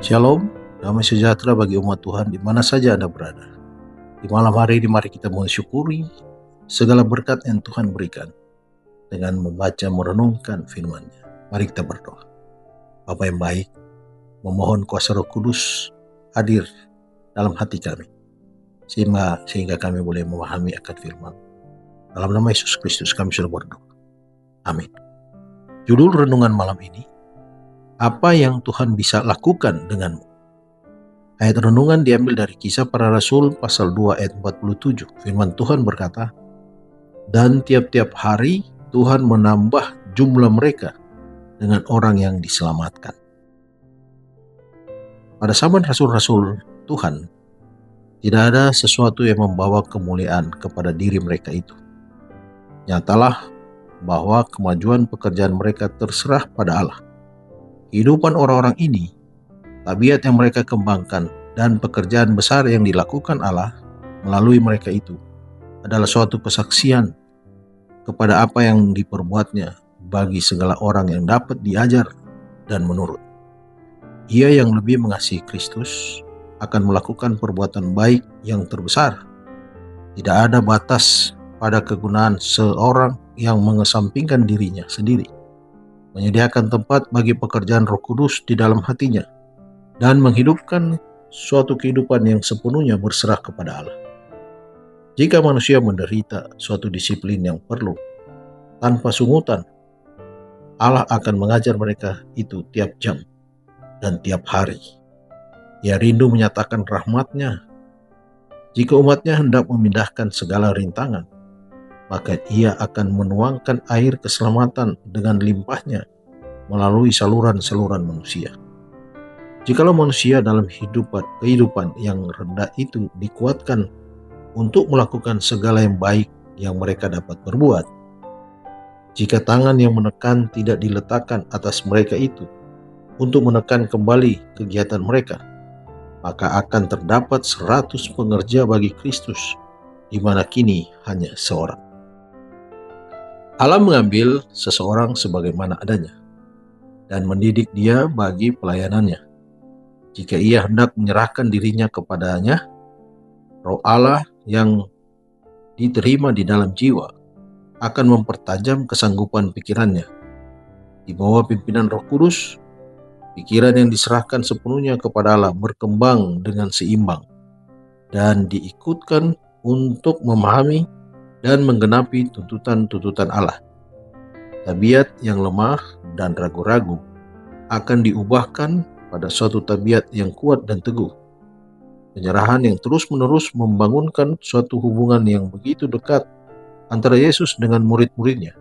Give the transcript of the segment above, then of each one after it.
Shalom, damai sejahtera bagi umat Tuhan di mana saja Anda berada. Di malam hari ini mari kita mensyukuri segala berkat yang Tuhan berikan dengan membaca merenungkan firman-Nya. Mari kita berdoa. Bapa yang baik, memohon kuasa Roh Kudus hadir dalam hati kami sehingga kami boleh memahami akan firman. Dalam nama Yesus Kristus kami sudah berdoa. Amin. Judul renungan malam ini, apa yang Tuhan bisa lakukan denganmu? Ayat renungan diambil dari Kisah Para Rasul pasal 2 ayat 47. Firman Tuhan berkata, "Dan tiap-tiap hari Tuhan menambah jumlah mereka dengan orang yang diselamatkan." Pada zaman rasul-rasul Tuhan, tidak ada sesuatu yang membawa kemuliaan kepada diri mereka itu. Nyatalah bahwa kemajuan pekerjaan mereka terserah pada Allah. Kehidupan orang-orang ini, tabiat yang mereka kembangkan, dan pekerjaan besar yang dilakukan Allah melalui mereka itu adalah suatu kesaksian kepada apa yang diperbuatnya bagi segala orang yang dapat diajar dan menurut. Ia yang lebih mengasihi Kristus akan melakukan perbuatan baik yang terbesar. Tidak ada batas pada kegunaan seorang yang mengesampingkan dirinya sendiri, menyediakan tempat bagi pekerjaan Roh Kudus di dalam hatinya, dan menghidupkan suatu kehidupan yang sepenuhnya berserah kepada Allah. Jika manusia menderita suatu disiplin yang perlu tanpa sungutan, Allah akan mengajar mereka itu tiap jam dan tiap hari. Ia rindu menyatakan rahmat-Nya. Jika umat-Nya hendak memindahkan segala rintangan, maka Ia akan menuangkan air keselamatan dengan limpahnya melalui saluran-saluran manusia. Jikalau manusia dalam kehidupan yang rendah itu dikuatkan untuk melakukan segala yang baik yang mereka dapat berbuat, jika tangan yang menekan tidak diletakkan atas mereka itu untuk menekan kembali kegiatan mereka, maka akan terdapat 100 pengerja bagi Kristus, di mana kini hanya seorang. Allah mengambil seseorang sebagaimana adanya dan mendidik dia bagi pelayanannya. Jika ia hendak menyerahkan dirinya kepadanya, Roh Allah yang diterima di dalam jiwa akan mempertajam kesanggupan pikirannya. Di bawah pimpinan Roh Kudus, pikiran yang diserahkan sepenuhnya kepada Allah berkembang dengan seimbang dan diikutkan untuk memahami dan menggenapi tuntutan-tuntutan Allah. Tabiat yang lemah dan ragu-ragu akan diubahkan pada suatu tabiat yang kuat dan teguh. Penyerahan yang terus-menerus membangunkan suatu hubungan yang begitu dekat antara Yesus dengan murid-muridnya,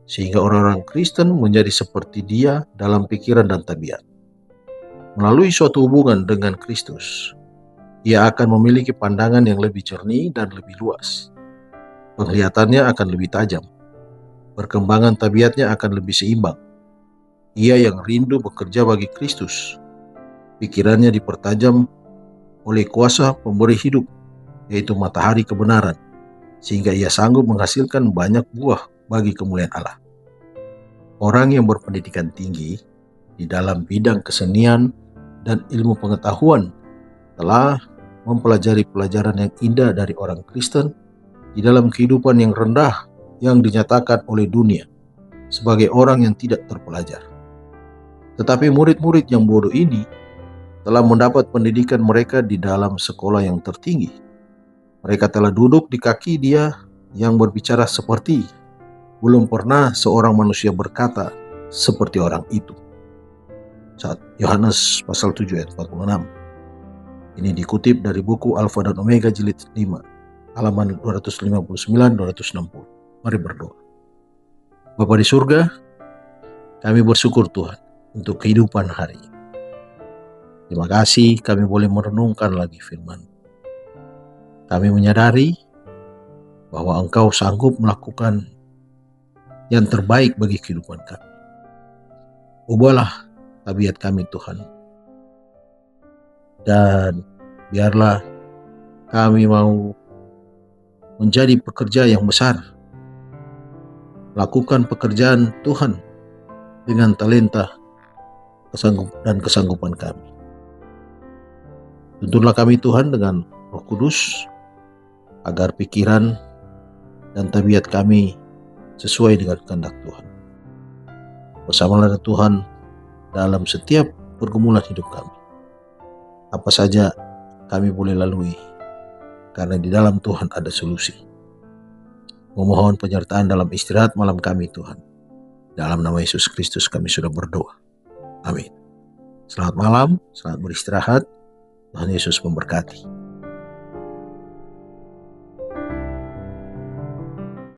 sehingga orang-orang Kristen menjadi seperti Dia dalam pikiran dan tabiat. Melalui suatu hubungan dengan Kristus, ia akan memiliki pandangan yang lebih jernih dan lebih luas. Penglihatannya akan lebih tajam. Perkembangan tabiatnya akan lebih seimbang. Ia yang rindu bekerja bagi Kristus, pikirannya dipertajam oleh kuasa pemberi hidup, yaitu matahari kebenaran, sehingga ia sanggup menghasilkan banyak buah bagi kemuliaan Allah. Orang yang berpendidikan tinggi di dalam bidang kesenian dan ilmu pengetahuan telah mempelajari pelajaran yang indah dari orang Kristen di dalam kehidupan yang rendah yang dinyatakan oleh dunia sebagai orang yang tidak terpelajar. Tetapi murid-murid yang bodoh ini telah mendapat pendidikan mereka di dalam sekolah yang tertinggi. Mereka telah duduk di kaki Dia yang berbicara seperti belum pernah seorang manusia berkata seperti orang itu. Saat Yohanes pasal 7 ayat 46. Ini dikutip dari buku Alfa dan Omega jilid 5, halaman 259-260. Mari berdoa. Bapa di surga, kami bersyukur Tuhan untuk kehidupan hari ini. Terima kasih kami boleh merenungkan lagi firman. Kami menyadari bahwa Engkau sanggup melakukan yang terbaik bagi kehidupan kami. Ubahlah tabiat kami Tuhan. Dan biarlah kami mau menjadi pekerja yang besar. Lakukan pekerjaan Tuhan dengan talenta dan kesanggupan kami. Tuntunlah kami Tuhan dengan Roh Kudus, agar pikiran dan tabiat kami sesuai dengan kehendak Tuhan. Bersamalah Tuhan dalam setiap pergumulan hidup kami. Apa saja kami boleh lalui, karena di dalam Tuhan ada solusi. Memohon penyertaan dalam istirahat malam kami Tuhan. Dalam nama Yesus Kristus kami sudah berdoa. Amin. Selamat malam, selamat beristirahat. Tuhan Yesus memberkati.